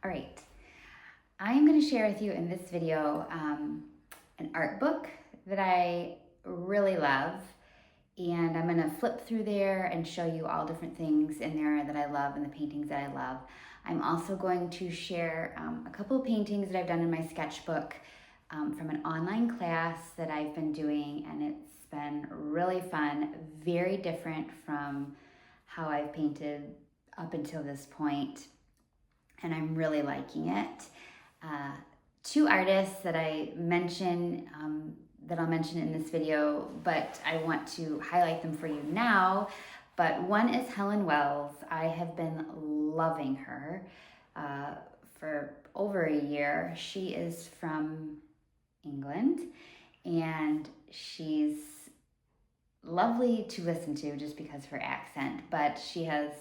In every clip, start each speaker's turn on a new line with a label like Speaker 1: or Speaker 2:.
Speaker 1: All right, I'm going to share with you in this video an art book that I really love, and I'm going to flip through there and show you all different things in there that I love and the paintings that I love. I'm also going to share a couple of paintings that I've done in my sketchbook from an online class that I've been doing, and it's been really fun, very different from how I've painted up until this point, and I'm really liking it. Two artists that I mention, that I'll mention in this video, but I want to highlight them for you now. But one is Helen Wells. I have been loving her for over a year. She is from England, and she's lovely to listen to just because of her accent, but she has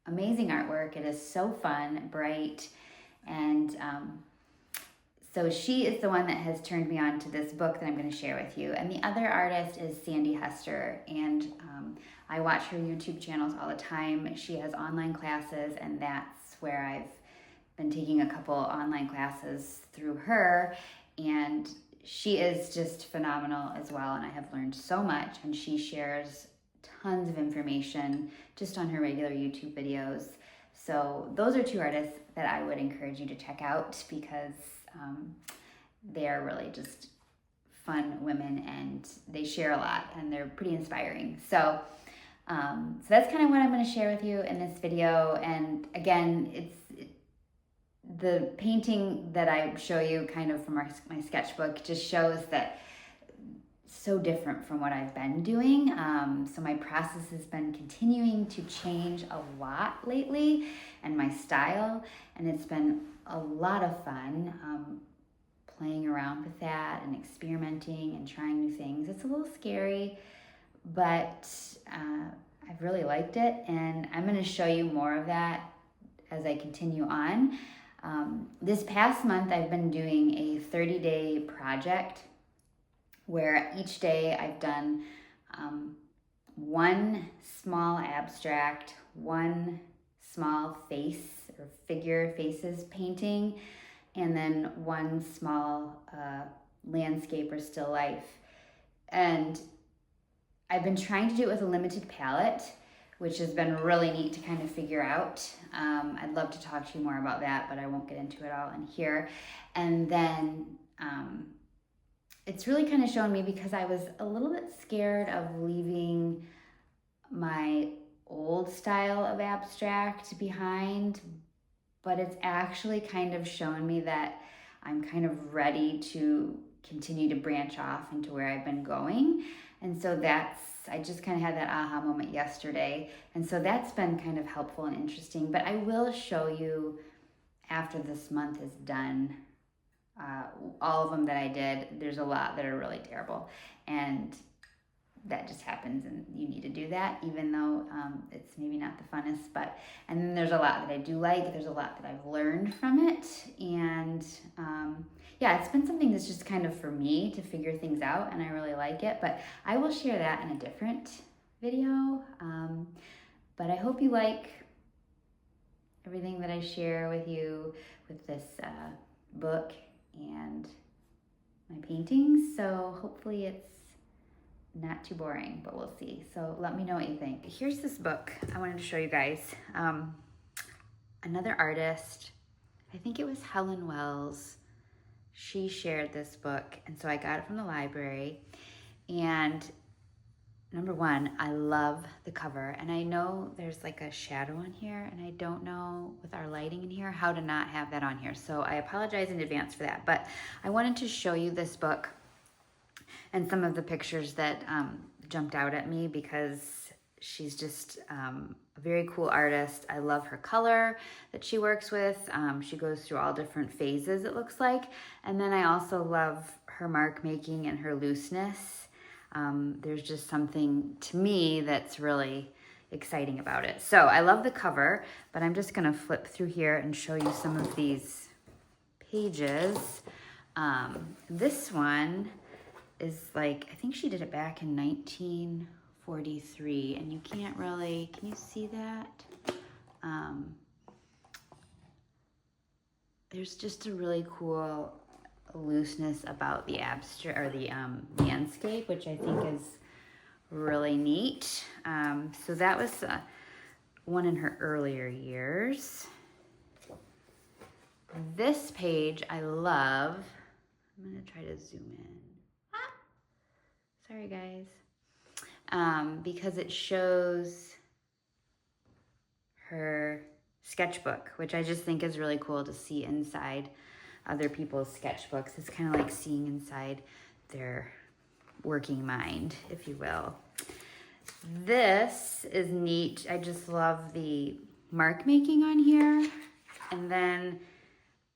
Speaker 1: amazing artwork. It is so fun, bright, and so she is the one that has turned me on to this book that I'm going to share with you. And the other artist is Sandy Hester, and I watch her YouTube channels all the time. She has online classes, and that's where I've been taking a couple online classes through her, and she is just phenomenal as well, and I have learned so much, and she shares tons of information just on her regular YouTube videos. So those are two artists that I would encourage you to check out because they are really just fun women, and they share a lot, and they're pretty inspiring. So that's kind of what I'm going to share with you in this video. And again, the painting that I show you kind of from my sketchbook just shows that so different from what I've been doing. So my process has been continuing to change a lot lately, and my style, and it's been a lot of fun playing around with that and experimenting and trying new things. It's a little scary, but I've really liked it, and I'm going to show you more of that as I continue on. This past month, I've been doing a 30-day project where each day I've done one small abstract, one small face or faces painting, and then one small landscape or still life. And I've been trying to do it with a limited palette, which has been really neat to kind of figure out. I'd love to talk to you more about that, but I won't get into it all in here. And then it's really kind of shown me, because I was a little bit scared of leaving my old style of abstract behind, but it's actually kind of shown me that I'm kind of ready to continue to branch off into where I've been going. And so I just kind of had that aha moment yesterday. And so that's been kind of helpful and interesting. But I will show you after this month is done, all of them that I did. There's a lot that are really terrible. And that just happens, and you need to do that, even though it's maybe not the funnest. And then there's a lot that I do like. There's a lot that I've learned from it. And yeah, it's been something that's just kind of for me to figure things out, and I really like it. But I will share that in a different video. But I hope you like everything that I share with you with this book and my paintings. So hopefully it's not too boring, but we'll see. So let me know what you think. Here's this book I wanted to show you guys. Another artist, I think it was Helen Wells, she shared this book, and so I got it from the library. And number one, I love the cover, and I know there's like a shadow on here, and I don't know with our lighting in here how to not have that on here, so I apologize in advance for that. But I wanted to show you this book and some of the pictures that jumped out at me, because she's just a very cool artist. I love her color that she works with. She goes through all different phases, it looks like. And then I also love her mark making and her looseness. There's just something to me that's really exciting about it. So I love the cover, but I'm just gonna flip through here and show you some of these pages. This one is like, I think she did it back in 1943, and you can't really, can you see that? there's just a really cool looseness about the abstract or the landscape, which I think is really neat. So that was one in her earlier years. This page I love. I'm gonna try to zoom in. Sorry guys. Because it shows her sketchbook, which I just think is really cool to see inside other people's sketchbooks. It's kind of like seeing inside their working mind, if you will. This is neat. I just love the mark making on here. And then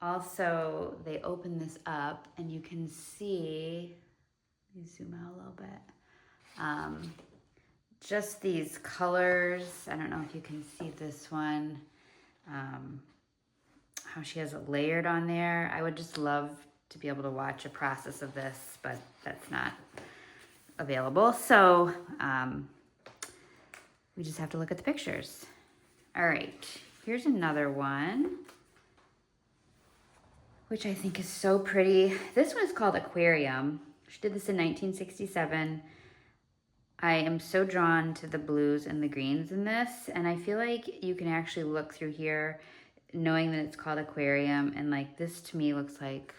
Speaker 1: also they open this up and you can see, let me zoom out a little bit. Just these colors. I don't know if you can see this one. How she has it layered on there. I would just love to be able to watch a process of this, but that's not available. So we just have to look at the pictures. All right, here's another one, which I think is so pretty. This one is called Aquarium. She did this in 1967. I am so drawn to the blues and the greens in this, and I feel like you can actually look through here knowing that it's called Aquarium, and like this to me looks like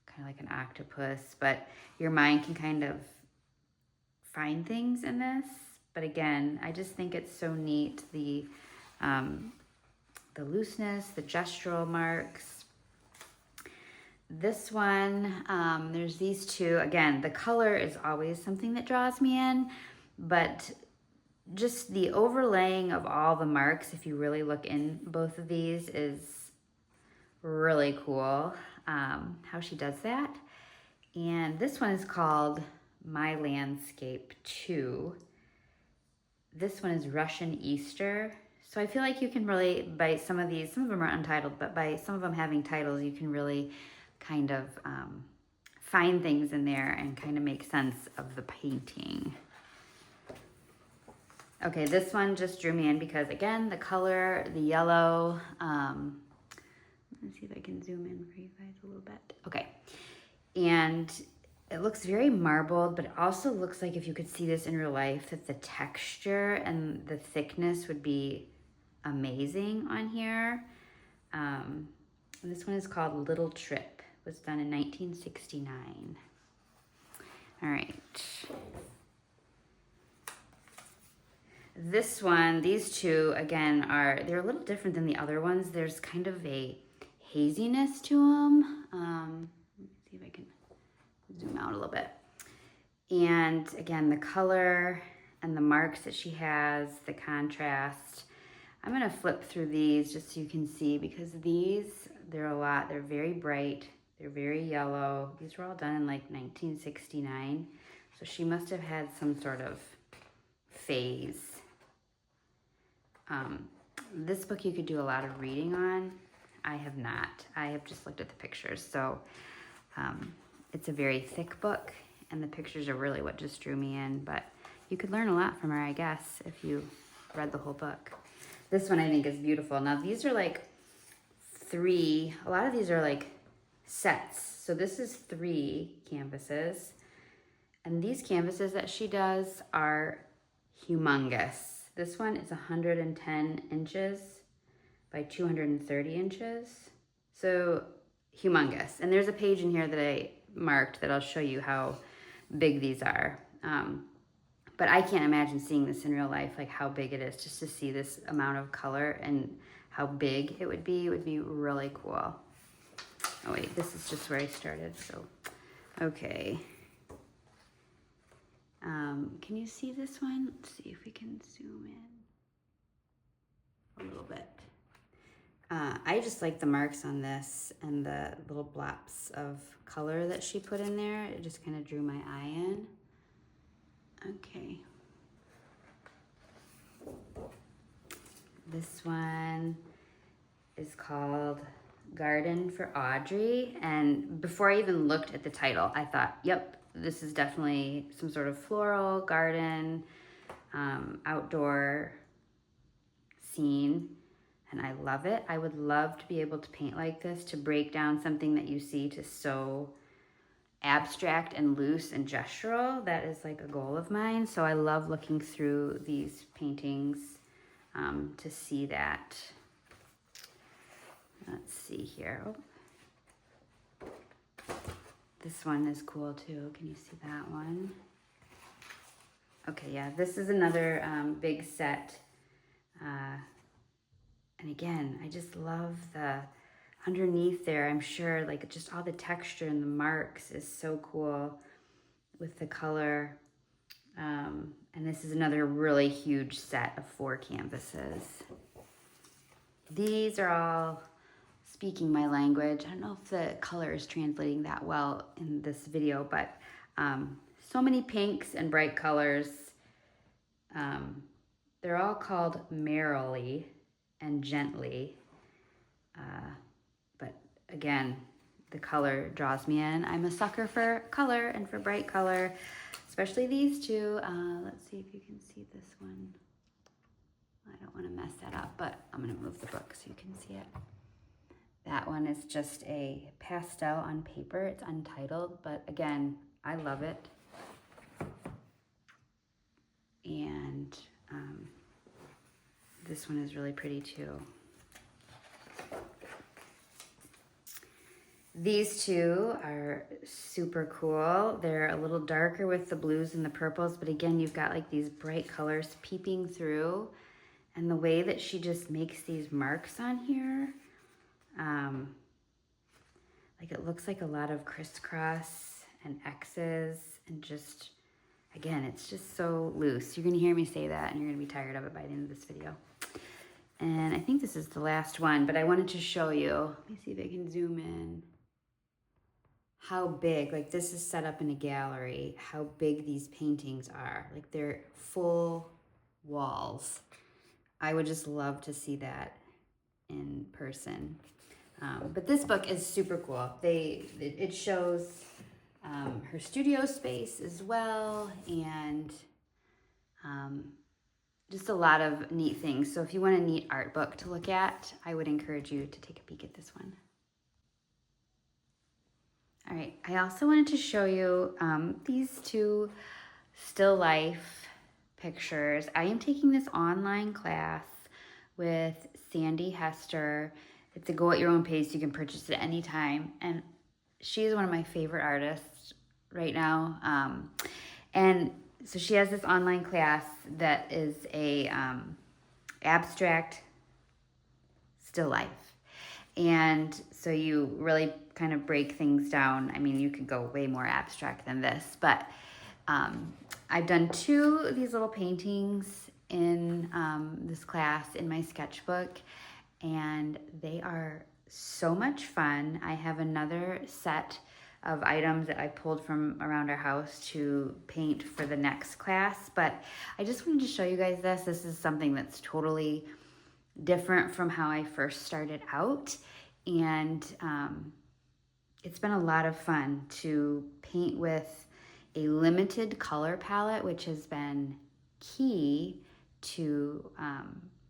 Speaker 1: kind of like an octopus, but your mind can kind of find things in this. But again, I just think it's so neat, the looseness, the gestural marks. This one, there's these two. Again, the color is always something that draws me in, but just the overlaying of all the marks, if you really look in both of these, is really cool, how she does that. And this one is called My Landscape 2. This one is Russian Easter. So I feel like you can really, by some of these, some of them are untitled, but by some of them having titles, you can really kind of find things in there and kind of make sense of the painting. Okay, this one just drew me in because, again, the color, the yellow. Let's see if I can zoom in for you guys a little bit. Okay, and it looks very marbled, but it also looks like if you could see this in real life, that the texture and the thickness would be amazing on here. And this one is called Little Trip. It was done in 1969. All right. This one, these two, again, they're a little different than the other ones. There's kind of a haziness to them. Let me see if I can zoom out a little bit. And again, the color and the marks that she has, the contrast. I'm gonna flip through these just so you can see, because these, they're very bright, they're very yellow. These were all done in like 1969. So she must have had some sort of phase. This book you could do a lot of reading on. I have not. I have just looked at the pictures. So it's a very thick book, and the pictures are really what just drew me in. But you could learn a lot from her, I guess, if you read the whole book. This one I think is beautiful. Now these are like a lot of these are like sets. So this is 3 canvases. And these canvases that she does are humongous. This one is 110 inches by 230 inches. So humongous. And there's a page in here that I marked that I'll show you how big these are. But I can't imagine seeing this in real life, like how big it is. Just to see this amount of color and how big it would be really cool. Oh wait, this is just where I started, so, okay. Can you see this one? Let's see if we can zoom in a little bit. I just like the marks on this and the little blops of color that she put in there. It just kind of drew my eye in. Okay. This one is called Garden for Audrey. And before I even looked at the title, I thought, yep, this is definitely some sort of floral garden, outdoor scene. and I love it. I would love to be able to paint like this, to break down something that you see to so abstract and loose and gestural. That is like a goal of mine. So I love looking through these paintings to see that. Let's see here. Oh. This one is cool too. Can you see that one? Okay, yeah, this is another big set. And again, I just love the underneath there. I'm sure like just all the texture and the marks is so cool with the color. And this is another really huge set of 4 canvases. These are all speaking my language. I don't know if the color is translating that well in this video, but so many pinks and bright colors. They're all called Merrily and Gently. But again, the color draws me in. I'm a sucker for color and for bright color, especially these two. Let's see if you can see this one. I don't want to mess that up, but I'm going to move the book so you can see it. That one is just a pastel on paper. It's untitled, but again, I love it. And this one is really pretty too. These two are super cool. They're a little darker with the blues and the purples, but again, you've got like these bright colors peeping through. And the way that she just makes these marks on here, like it looks like a lot of crisscross and X's and just, again, it's just so loose. You're gonna hear me say that and you're gonna be tired of it by the end of this video. And I think this is the last one, but I wanted to show you, let me see if I can zoom in, how big, like this is set up in a gallery, how big these paintings are. Like they're full walls. I would just love to see that in person. But this book is super cool. It shows her studio space as well, and just a lot of neat things. So if you want a neat art book to look at, I would encourage you to take a peek at this one. All right, I also wanted to show you these 2 still life pictures. I am taking this online class with Sandy Hester. It's a go at your own pace. You can purchase it at any time. And she is one of my favorite artists right now. And so she has this online class that is a abstract still life. And so you really kind of break things down. I mean, you could go way more abstract than this, but I've done 2 of these little paintings in this class in my sketchbook, and they are so much fun. I have another set of items that I pulled from around our house to paint for the next class, but I just wanted to show you guys this. This is something that's totally different from how I first started out, and it's been a lot of fun to paint with a limited color palette, which has been key to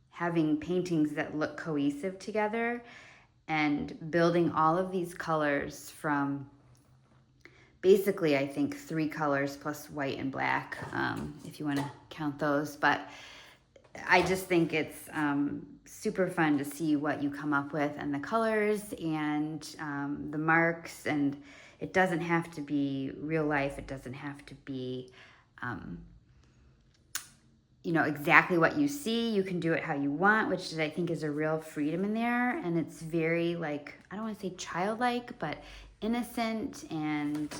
Speaker 1: having paintings that look cohesive together, and building all of these colors from basically, I think 3 colors plus white and black, if you want to count those. But I just think it's super fun to see what you come up with, and the colors and the marks. And it doesn't have to be real life. It doesn't have to be, you know, exactly what you see. You can do it how you want, which I think is a real freedom in there. And it's very, like, I don't want to say childlike, but innocent and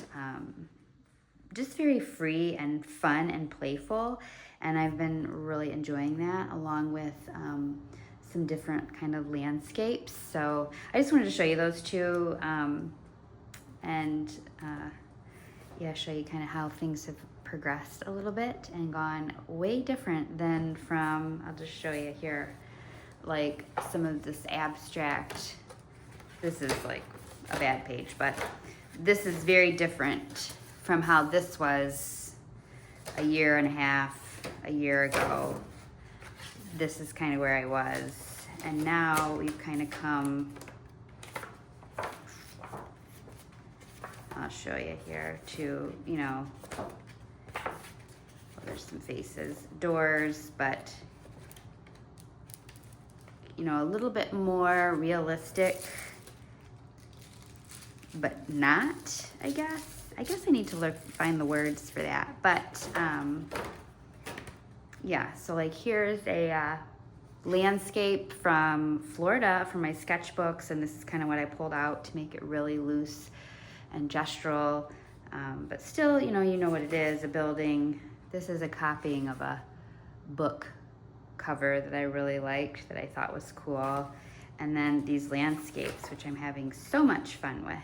Speaker 1: just very free and fun and playful. And I've been really enjoying that, along with some different kind of landscapes. So I just wanted to show you those 2, and yeah, show you kind of how things have progressed a little bit and gone way different than from, I'll just show you here, like some of this abstract. This is like a bad page, but this is very different from how this was a year and a half, a year ago. This is kind of where I was, And now we've kind of come, I'll show you here, to, you know, well, there's some faces, doors, but, you know, a little bit more realistic, but not, I guess. I guess I need to find the words for that. But, yeah, so like here's a landscape from Florida for my sketchbooks, and this is kind of what I pulled out to make it really loose and gestural, but still, you know what it is, a building. This is a copying of a book cover that I really liked, that I thought was cool. And then these landscapes, which I'm having so much fun with.